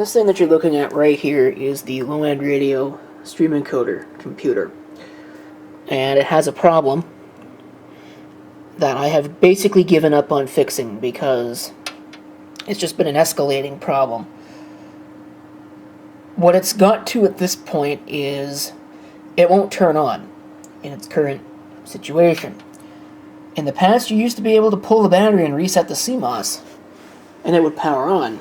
This thing that you're looking at right here is the low-end radio stream encoder computer. And it has a problem that I have basically given up on fixing because it's just been an escalating problem. What it's got to at this point is it won't turn on in its current situation. In the past, you used to be able to pull the battery and reset the CMOS, and it would power on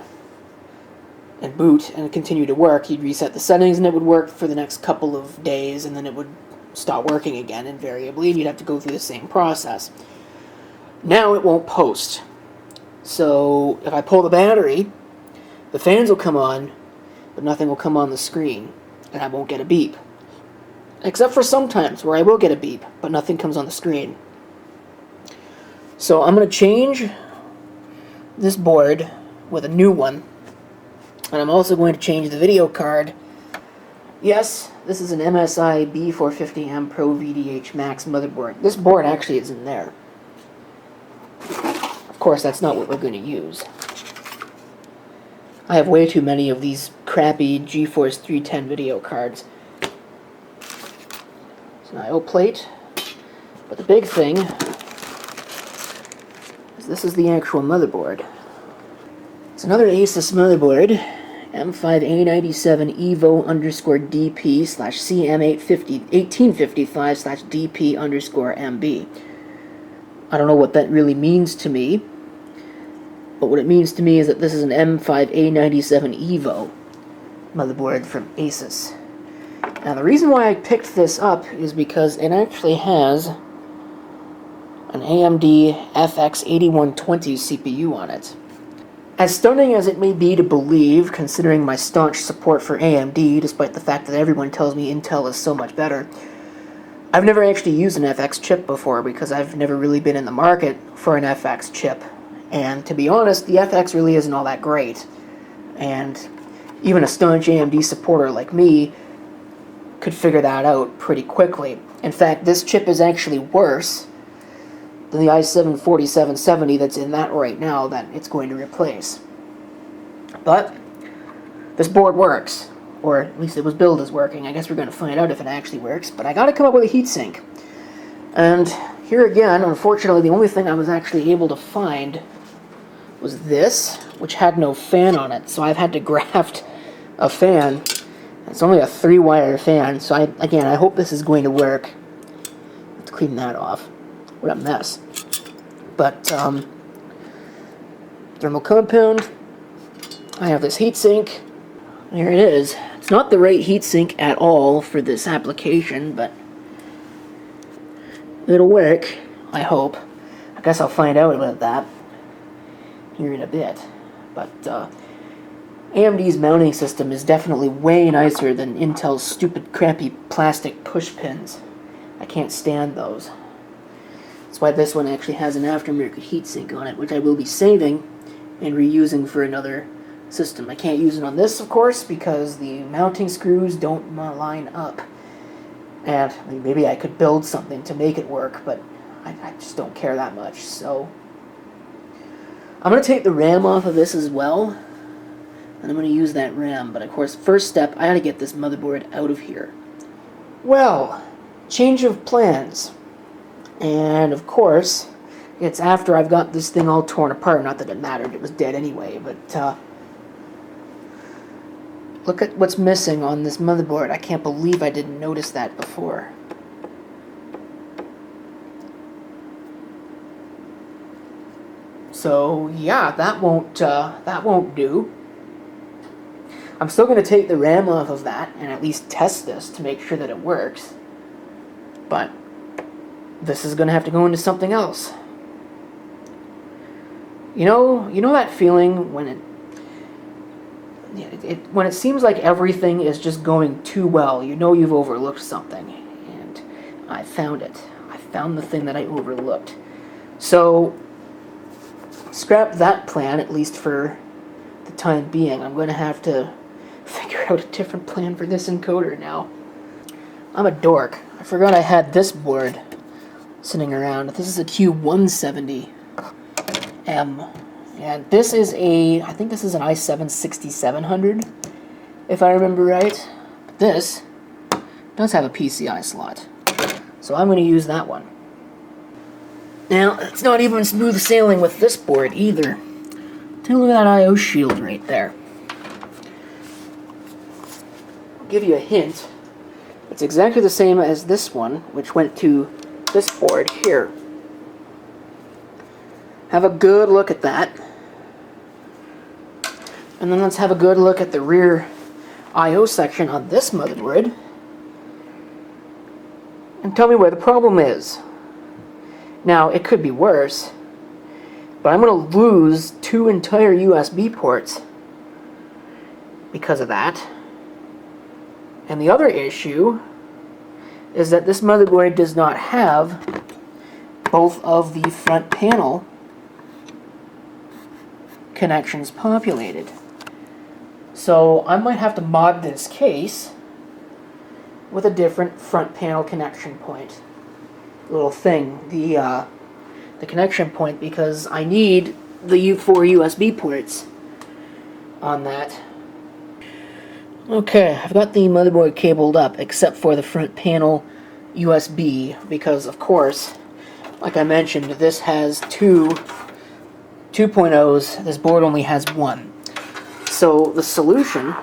and boot and continue to work. You'd reset the settings and it would work for the next couple of days, and then it would stop working again invariably, and you'd have to go through the same process. Now it won't post. So if I pull the battery, the fans will come on, but nothing will come on the screen, and I won't get a beep. Except for sometimes where I will get a beep, but nothing comes on the screen. So I'm going to change this board with a new one, and I'm also going to change the video card. Yes, this is an MSI B450M Pro VDH Max motherboard. This board actually is in there. Of course, that's not what we're going to use. I have way too many of these crappy GeForce 310 video cards. It's an I/O plate, but the big thing is this is the actual motherboard. It's another Asus motherboard, M5A97 EVO_DP/CM1855/DP_MB. I don't know what that really means to me, but what it means to me is that this is an M5A97 EVO motherboard from Asus. Now the reason why I picked this up is because it actually has an AMD FX 8120 CPU on it. As stunning as it may be to believe, considering my staunch support for AMD, despite the fact that everyone tells me Intel is so much better, I've never actually used an FX chip before because I've never really been in the market for an FX chip. And to be honest, the FX really isn't all that great. And even a staunch AMD supporter like me could figure that out pretty quickly. In fact, this chip is actually worse than the i7-4770 that's in that right now that it's going to replace. But this board works. Or at least it was billed as working. I guess we're going to find out if it actually works. But I got to come up with a heatsink. And here again, unfortunately, the only thing I was actually able to find was this, which had no fan on it. So I've had to graft a fan. It's only a 3-wire fan. So I hope this is going to work. Let's clean that off. What a mess. But thermal compound. I have this heatsink. Here it is. It's not the right heatsink at all for this application, but it'll work, I hope. I guess I'll find out about that here in a bit. But AMD's mounting system is definitely way nicer than Intel's stupid, crappy plastic push pins. I can't stand those. That's why this one actually has an aftermarket heatsink on it, which I will be saving and reusing for another system. I can't use it on this, of course, because the mounting screws don't line up. And maybe I could build something to make it work, but I just don't care that much. So I'm going to take the RAM off of this as well, and I'm going to use that RAM. But of course, first step, I got to get this motherboard out of here. Well, change of plans. And of course, it's after I've got this thing all torn apart. Not that it mattered, it was dead anyway, but look at what's missing on this motherboard. I can't believe I didn't notice that before. So yeah, that won't do. I'm still going to take the RAM off of that and at least test this to make sure that it works. But this is going to have to go into something else. You know that feeling when when it seems like everything is just going too well. You know you've overlooked something, and I found it. I found the thing that I overlooked. So scrap that plan, at least for the time being. I'm going to have to figure out a different plan for this encoder now. I'm a dork. I forgot I had this board sitting around. This is a Q170M, And this is I think this is an i7-6700, if I remember right. But this does have a PCI slot, so I'm going to use that one. Now, it's not even smooth sailing with this board either. Take a look at that I/O shield right there. I'll give you a hint. It's exactly the same as this one, which went to this board here. Have a good look at that. And then let's have a good look at the rear I/O section on this motherboard. And tell me where the problem is. Now, it could be worse, but I'm going to lose 2 entire USB ports because of that. And the other issue is that this motherboard does not have both of the front panel connections populated. So I might have to mod this case with a different front panel connection point. Little thing, the connection point, because I need the 4 USB ports on that. Okay, I've got the motherboard cabled up except for the front panel USB, because of course, like I mentioned, this has two 2.0s, this board only has one. So the solution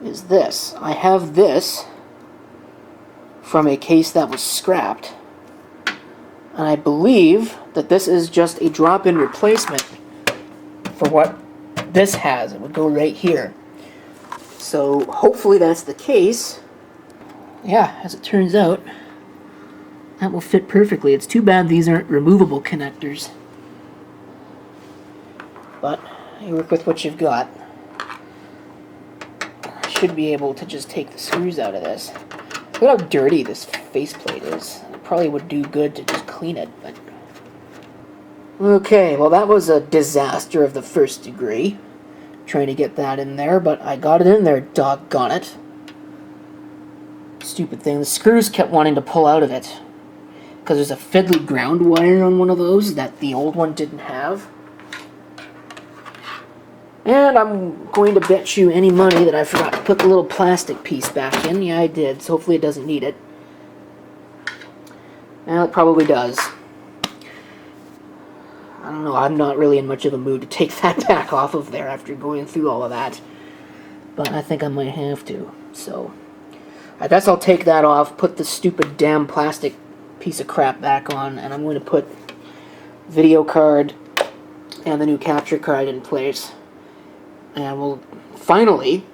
is this. I have this from a case that was scrapped, and I believe that this is just a drop-in replacement for what this has. It would go right here. So hopefully that's the case. Yeah, as it turns out, that will fit perfectly. It's too bad these aren't removable connectors, but you work with what you've got. I should be able to just take the screws out of this. Look at how dirty this faceplate is. It probably would do good to just clean it, but... Okay, well that was a disaster of the first degree, trying to get that in there, but I got it in there, doggone it. Stupid thing. The screws kept wanting to pull out of it, because there's a fiddly ground wire on one of those that the old one didn't have. And I'm going to bet you any money that I forgot to put the little plastic piece back in. Yeah, I did, so hopefully it doesn't need it. Well, it probably does. I don't know, I'm not really in much of a mood to take that back off of there after going through all of that. But I think I might have to, so... I guess I'll take that off, put the stupid damn plastic piece of crap back on, and I'm going to put video card and the new capture card in place. And we'll finally,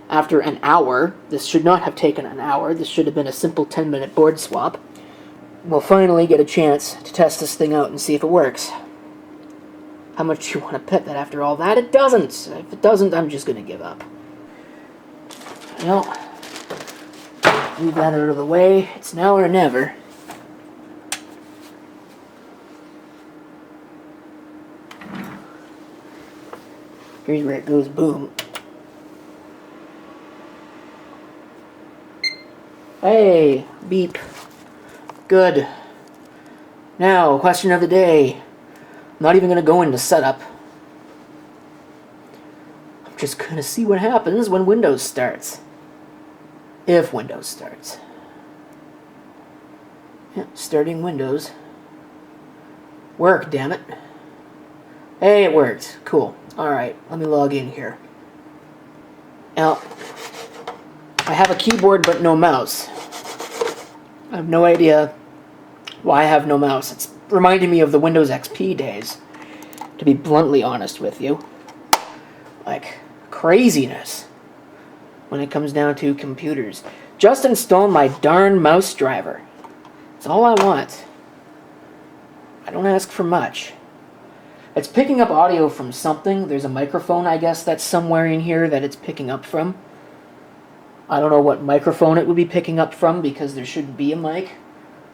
after an hour, this should not have taken an hour, this should have been a simple 10-minute board swap, we'll finally get a chance to test this thing out and see if it works. How much do you want to bet that after all that it doesn't? If it doesn't, I'm just going to give up. Well, move that out of the way. It's now or never. Here's where it goes boom. Hey, beep. Good. Now, question of the day. I'm not even going to go into setup. I'm just going to see what happens when Windows starts. If Windows starts. Yeah, starting Windows. Work, damn it. Hey, it worked. Cool. Alright, let me log in here. Now, I have a keyboard but no mouse. I have no idea why I have no mouse. It's reminding me of the Windows XP days, to be bluntly honest with you. Like, craziness when it comes down to computers. Just install my darn mouse driver. That's all I want. I don't ask for much. It's picking up audio from something. There's a microphone, I guess, that's somewhere in here that it's picking up from. I don't know what microphone it would be picking up from, because there shouldn't be a mic.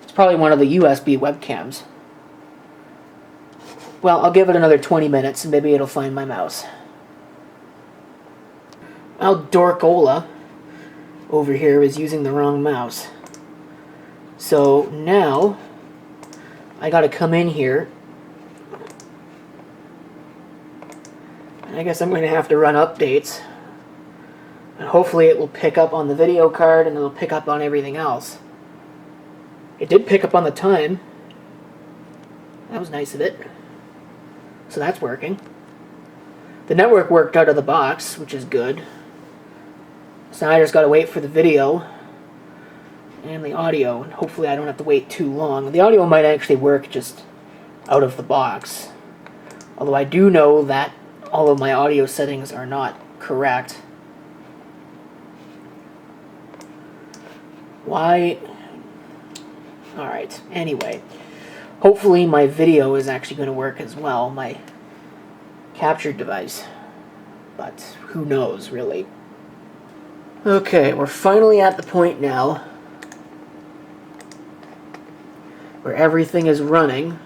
It's probably one of the USB webcams. Well, I'll give it another 20 minutes and maybe it'll find my mouse. Well, Dorkola over here is using the wrong mouse. So now I gotta come in here I guess I'm going to have to run updates. And hopefully it will pick up on the video card and it'll pick up on everything else. It did pick up on the time. That was nice of it. So that's working. The network worked out of the box, which is good. So now I just gotta wait for the video and the audio, and hopefully I don't have to wait too long. The audio might actually work just out of the box. Although I do know that all of my audio settings are not correct. Why? Alright, anyway. Hopefully my video is actually going to work as well, my capture device. But who knows, really. Okay, we're finally at the point now where everything is running.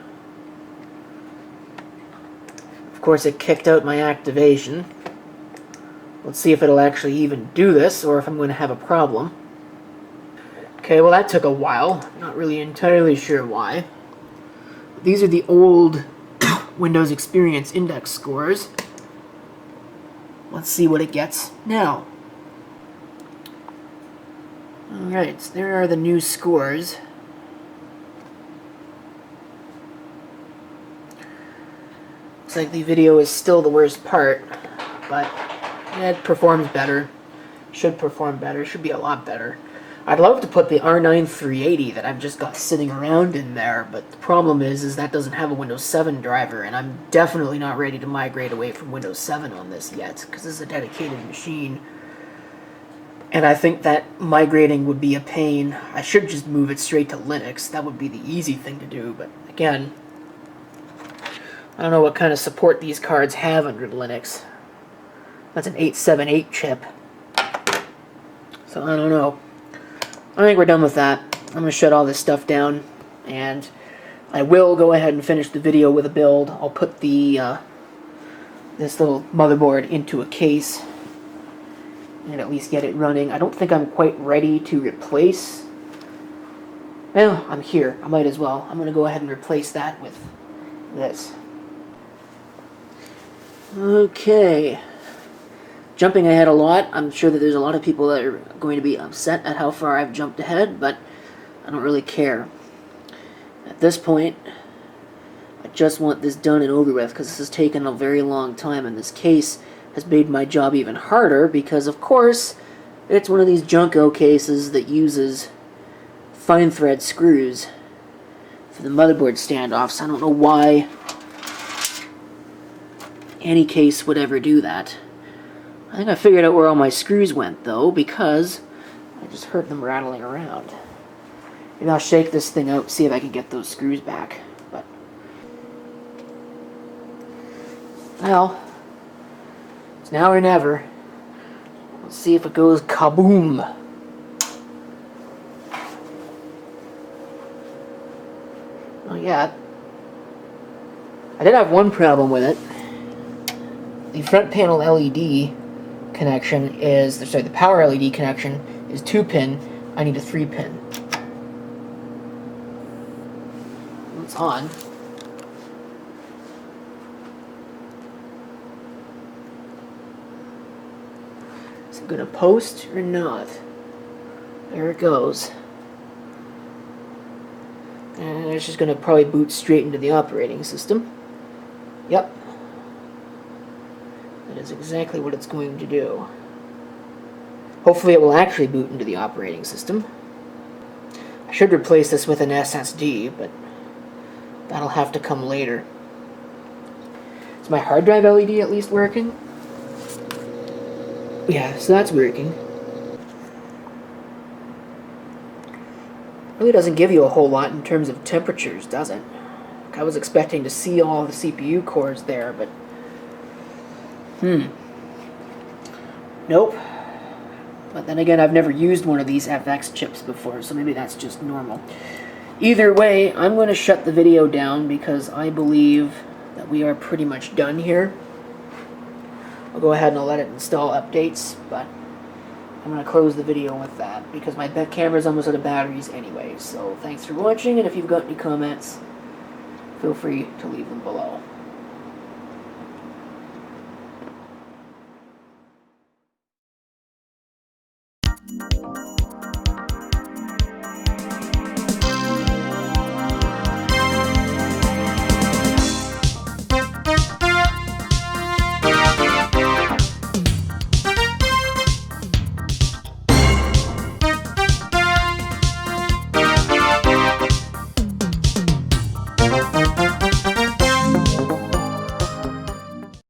Of course, it kicked out my activation. Let's see if it'll actually even do this, or if I'm going to have a problem. Okay, well that took a while. Not really entirely sure why. These are the old Windows Experience Index scores. Let's see what it gets now. Alright, so there are the new scores. Looks like the video is still the worst part, but it performs better. Should perform better, should be a lot better. I'd love to put the R9 380 that I've just got sitting around in there, but the problem is that doesn't have a Windows 7 driver, and I'm definitely not ready to migrate away from Windows 7 on this yet, because this is a dedicated machine. And I think that migrating would be a pain. I should just move it straight to Linux. That would be the easy thing to do, but again, I don't know what kind of support these cards have under Linux. That's an 878 chip. So I don't know. I think we're done with that. I'm going to shut all this stuff down, and I will go ahead and finish the video with a build. I'll put the this little motherboard into a case and at least get it running. I don't think I'm quite ready to replace. Well, I'm here. I might as well. I'm going to go ahead and replace that with this. Okay. Jumping ahead a lot. I'm sure that there's a lot of people that are going to be upset at how far I've jumped ahead, but I don't really care. At this point, I just want this done and over with, because this has taken a very long time, and this case has made my job even harder, because of course it's one of these Junko cases that uses fine thread screws for the motherboard standoffs. I don't know why any case would ever do that. I think I figured out where all my screws went, though, because I just heard them rattling around. Maybe I'll shake this thing out, see if I can get those screws back. But, well, it's now or never. Let's see if it goes kaboom. Not yet. I did have one problem with it. The front panel LED connection is, sorry, the power LED connection is 2-pin. I need a 3-pin. It's on. Is it going to post or not? There it goes. And it's just going to probably boot straight into the operating system. Yep. That is exactly what it's going to do. Hopefully it will actually boot into the operating system. I should replace this with an SSD, but that'll have to come later. Is my hard drive LED at least working? Yeah, so that's working. Really doesn't give you a whole lot in terms of temperatures, does it? I was expecting to see all the CPU cores there, but nope. But then again, I've never used one of these FX chips before, so maybe that's just normal. Either way, I'm going to shut the video down because I believe that we are pretty much done here. I'll go ahead and I'll let it install updates, but I'm going to close the video with that because my camera's almost out of batteries anyway. So thanks for watching, and if you've got any comments, feel free to leave them below.